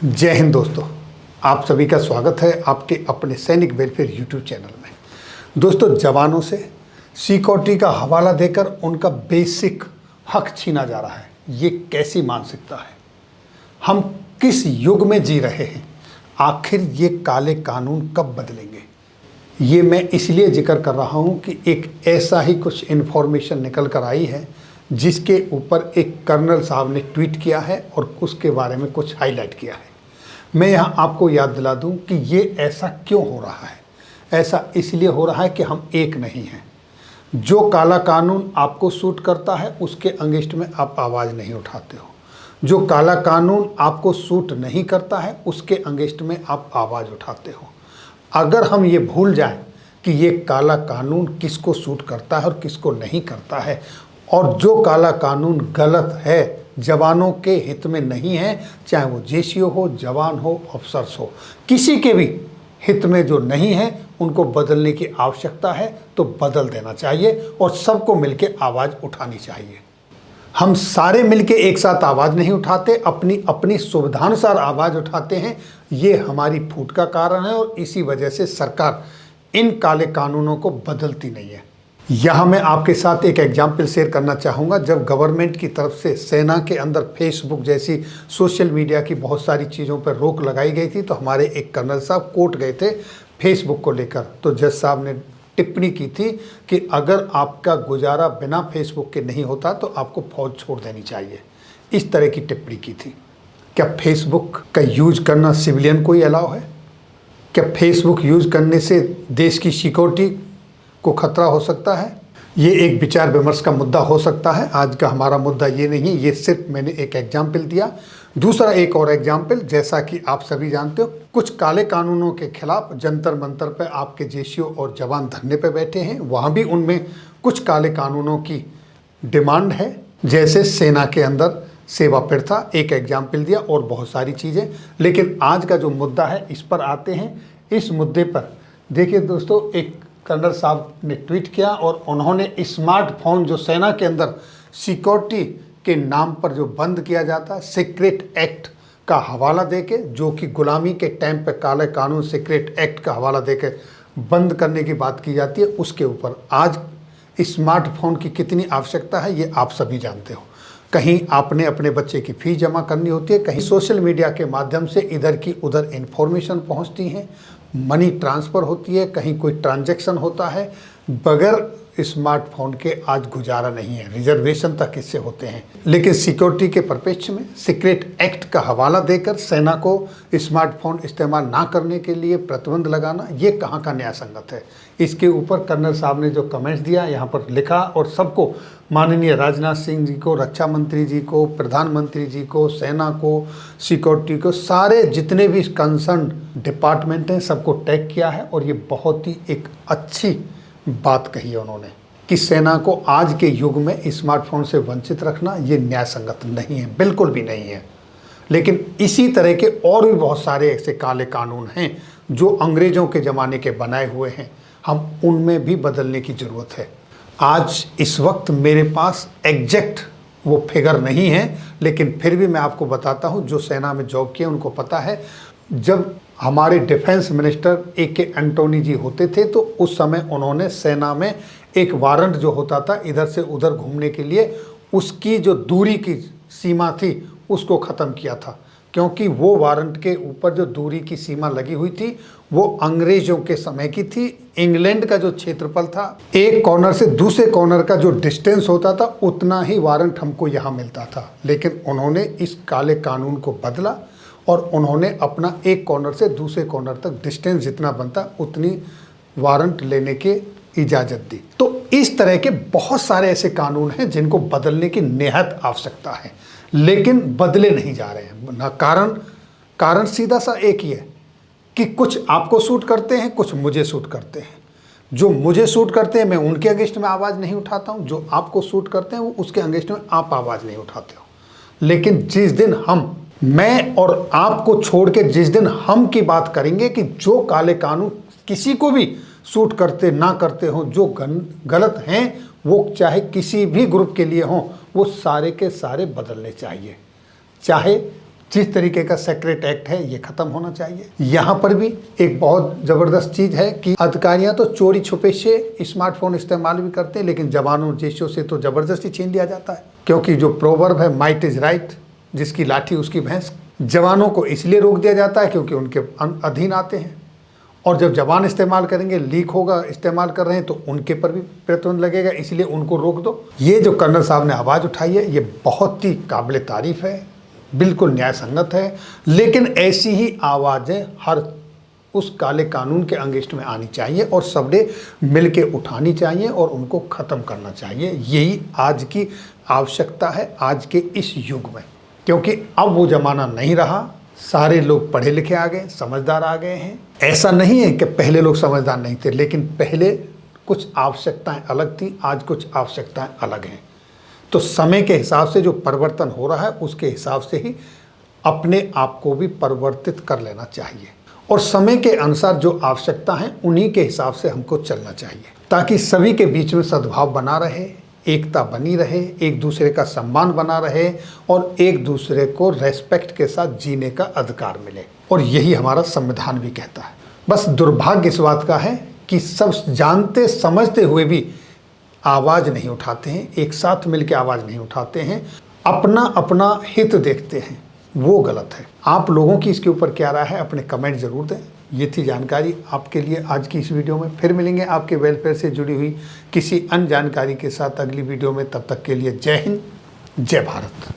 जय हिंद दोस्तों, आप सभी का स्वागत है आपके अपने सैनिक वेलफेयर यूट्यूब चैनल में। दोस्तों, जवानों से सिक्योरिटी का हवाला देकर उनका बेसिक हक छीना जा रहा है। ये कैसी मानसिकता है? हम किस युग में जी रहे हैं? आखिर ये काले कानून कब बदलेंगे? ये मैं इसलिए जिक्र कर रहा हूँ कि एक ऐसा ही कुछ इन्फॉर्मेशन निकल कर आई है जिसके ऊपर एक कर्नल साहब ने ट्वीट किया है और उसके बारे में कुछ हाईलाइट किया है। मैं यहाँ आपको याद दिला दूँ कि ये ऐसा क्यों हो रहा है। ऐसा इसलिए हो रहा है कि हम एक नहीं हैं। जो काला कानून आपको सूट करता है उसके अगेंस्ट में आप आवाज़ नहीं उठाते हो। जो काला कानून आपको सूट नहीं करता है उसके अगेंस्ट में आप आवाज़ उठाते हो। अगर हम ये भूल जाएं कि ये काला कानून किसको सूट करता है और किसको नहीं करता है, और जो काला कानून गलत है, जवानों के हित में नहीं है, चाहे वो जेसीओ हो, जवान हो, अफसर्स हो, किसी के भी हित में जो नहीं है, उनको बदलने की आवश्यकता है तो बदल देना चाहिए और सबको मिलके आवाज़ उठानी चाहिए। हम सारे मिलके एक साथ आवाज़ नहीं उठाते, अपनी अपनी सुविधानुसार आवाज़ उठाते हैं। ये हमारी फूट का कारण है और इसी वजह से सरकार इन काले कानूनों को बदलती नहीं है। यहाँ मैं आपके साथ एक एग्जाम्पल शेयर करना चाहूँगा। जब गवर्नमेंट की तरफ से सेना के अंदर फेसबुक जैसी सोशल मीडिया की बहुत सारी चीज़ों पर रोक लगाई गई थी, तो हमारे एक कर्नल साहब कोर्ट गए थे फेसबुक को लेकर। तो जज साहब ने टिप्पणी की थी कि अगर आपका गुजारा बिना फेसबुक के नहीं होता तो आपको फौज छोड़ देनी चाहिए। इस तरह की टिप्पणी की थी। क्या फेसबुक का यूज करना सिविलियन को ही अलाउ है? क्या फेसबुक यूज करने से देश की सिक्योरिटी को खतरा हो सकता है? ये एक विचार विमर्श का मुद्दा हो सकता है। आज का हमारा मुद्दा ये नहीं, ये सिर्फ मैंने एक एग्जाम्पल दिया। दूसरा एक और एग्जाम्पल, जैसा कि आप सभी जानते हो, कुछ काले कानूनों के खिलाफ जंतर मंतर पे आपके जेसीओ और जवान धरने पे बैठे हैं। वहाँ भी उनमें कुछ काले कानूनों की डिमांड है, जैसे सेना के अंदर सेवा प्रथा, एक एग्जाम्पल दिया, और बहुत सारी चीज़ें। लेकिन आज का जो मुद्दा है इस पर आते हैं। इस मुद्दे पर देखिए दोस्तों, एक कर्नल साहब ने ट्वीट किया और उन्होंने स्मार्टफोन जो सेना के अंदर सिक्योरिटी के नाम पर जो बंद किया जाता है, सीक्रेट एक्ट का हवाला देके, जो कि गुलामी के टाइम पे काले कानून सीक्रेट एक्ट का हवाला देके बंद करने की बात की जाती है, उसके ऊपर आज स्मार्टफोन की कितनी आवश्यकता है ये आप सभी जानते हो। कहीं आपने अपने बच्चे की फीस जमा करनी होती है, कहीं सोशल मीडिया के माध्यम से इधर की उधर इन्फॉर्मेशन पहुंचती है, मनी ट्रांसफ़र होती है, कहीं कोई ट्रांजैक्शन होता है। बगैर स्मार्टफोन के आज गुजारा नहीं है। रिजर्वेशन तक इससे होते हैं। लेकिन सिक्योरिटी के परिप्रेक्ष्य में सीक्रेट एक्ट का हवाला देकर सेना को स्मार्टफोन इस्तेमाल ना करने के लिए प्रतिबंध लगाना, ये कहाँ का न्याय संगत है? इसके ऊपर कर्नल साहब ने जो कमेंट्स दिया, यहाँ पर लिखा और सबको, माननीय राजनाथ सिंह जी को, रक्षा मंत्री जी को, प्रधानमंत्री जी को, सेना को, सिक्योरिटी को, सारे जितने भी कंसर्न डिपार्टमेंट हैं सबको टैग किया है। और ये बहुत ही एक अच्छी बात कही है उन्होंने कि सेना को आज के युग में स्मार्टफोन से वंचित रखना ये न्याय संगत नहीं है, बिल्कुल भी नहीं है। लेकिन इसी तरह के और भी बहुत सारे ऐसे काले कानून हैं जो अंग्रेज़ों के ज़माने के बनाए हुए हैं, हम उनमें भी बदलने की ज़रूरत है। आज इस वक्त मेरे पास एग्जैक्ट वो फिगर नहीं है, लेकिन फिर भी मैं आपको बताता हूँ, जो सेना में जॉब किए उनको पता है। जब हमारे डिफेंस मिनिस्टर AK एंटोनी जी होते थे तो उस समय उन्होंने सेना में एक वारंट जो होता था इधर से उधर घूमने के लिए, उसकी जो दूरी की सीमा थी उसको ख़त्म किया था, क्योंकि वो वारंट के ऊपर जो दूरी की सीमा लगी हुई थी वो अंग्रेज़ों के समय की थी। इंग्लैंड का जो क्षेत्रफल था, एक कॉर्नर से दूसरे कॉर्नर का जो डिस्टेंस होता था, उतना ही वारंट हमको यहाँ मिलता था। लेकिन उन्होंने इस काले कानून को बदला और उन्होंने अपना एक कॉर्नर से दूसरे कॉर्नर तक डिस्टेंस जितना बनता उतनी वारंट लेने की इजाज़त दी। तो इस तरह के बहुत सारे ऐसे कानून हैं जिनको बदलने की निहायत आवश्यकता है, लेकिन बदले नहीं जा रहे हैं ना। कारण सीधा सा एक ही है कि कुछ आपको सूट करते हैं, कुछ मुझे सूट करते हैं। जो मुझे सूट करते हैं मैं उनके अगेंस्ट में आवाज़ नहीं उठाता हूँ, जो आपको सूट करते हैं वो उसके अगेंस्ट में आप आवाज़ नहीं उठाते हो। लेकिन जिस दिन मैं और आपको छोड़ के जिस दिन हम की बात करेंगे कि जो काले कानून किसी को भी सूट करते ना करते हो, जो गलत हैं, वो चाहे किसी भी ग्रुप के लिए हों, वो सारे के सारे बदलने चाहिए। चाहे जिस तरीके का सेक्रेट एक्ट है ये खत्म होना चाहिए। यहाँ पर भी एक बहुत ज़बरदस्त चीज़ है कि अधिकारियाँ तो चोरी छुपे से स्मार्टफोन इस्तेमाल भी करते हैं, लेकिन जवानों जैसों से तो ज़बरदस्ती छीन लिया जाता है। क्योंकि जो प्रोवर्ब है माइट इज़ राइट, जिसकी लाठी उसकी भैंस, जवानों को इसलिए रोक दिया जाता है क्योंकि उनके अधीन आते हैं। और जब जवान इस्तेमाल करेंगे, लीक होगा, इस्तेमाल कर रहे हैं, तो उनके पर भी प्रतिबंध लगेगा, इसलिए उनको रोक दो। ये जो कर्नल साहब ने आवाज़ उठाई है ये बहुत ही काबिल तारीफ़ है, बिल्कुल न्याय संगत है। लेकिन ऐसी ही आवाज़ें हर उस काले कानून के अगेंस्ट में आनी चाहिए और सबने मिल के उठानी चाहिए और उनको ख़त्म करना चाहिए। यही आज की आवश्यकता है आज के इस युग में, क्योंकि अब वो ज़माना नहीं रहा। सारे लोग पढ़े लिखे आ गए, समझदार आ गए हैं। ऐसा नहीं है कि पहले लोग समझदार नहीं थे, लेकिन पहले कुछ आवश्यकताएं अलग थी, आज कुछ आवश्यकताएं अलग हैं। तो समय के हिसाब से जो परिवर्तन हो रहा है उसके हिसाब से ही अपने आप को भी परिवर्तित कर लेना चाहिए और समय के अनुसार जो आवश्यकता है उन्हीं के हिसाब से हमको चलना चाहिए, ताकि सभी के बीच में सद्भाव बना रहे, एकता बनी रहे, एक दूसरे का सम्मान बना रहे और एक दूसरे को रेस्पेक्ट के साथ जीने का अधिकार मिले। और यही हमारा संविधान भी कहता है। बस दुर्भाग्य इस बात का है कि सब जानते समझते हुए भी आवाज़ नहीं उठाते हैं, एक साथ मिलकर आवाज़ नहीं उठाते हैं, अपना अपना हित देखते हैं, वो गलत है। आप लोगों की इसके ऊपर क्या राय है, अपने कमेंट ज़रूर दें। ये थी जानकारी आपके लिए आज की इस वीडियो में। फिर मिलेंगे आपके वेलफेयर से जुड़ी हुई किसी अन्य जानकारी के साथ अगली वीडियो में। तब तक के लिए जय हिंद, जय भारत।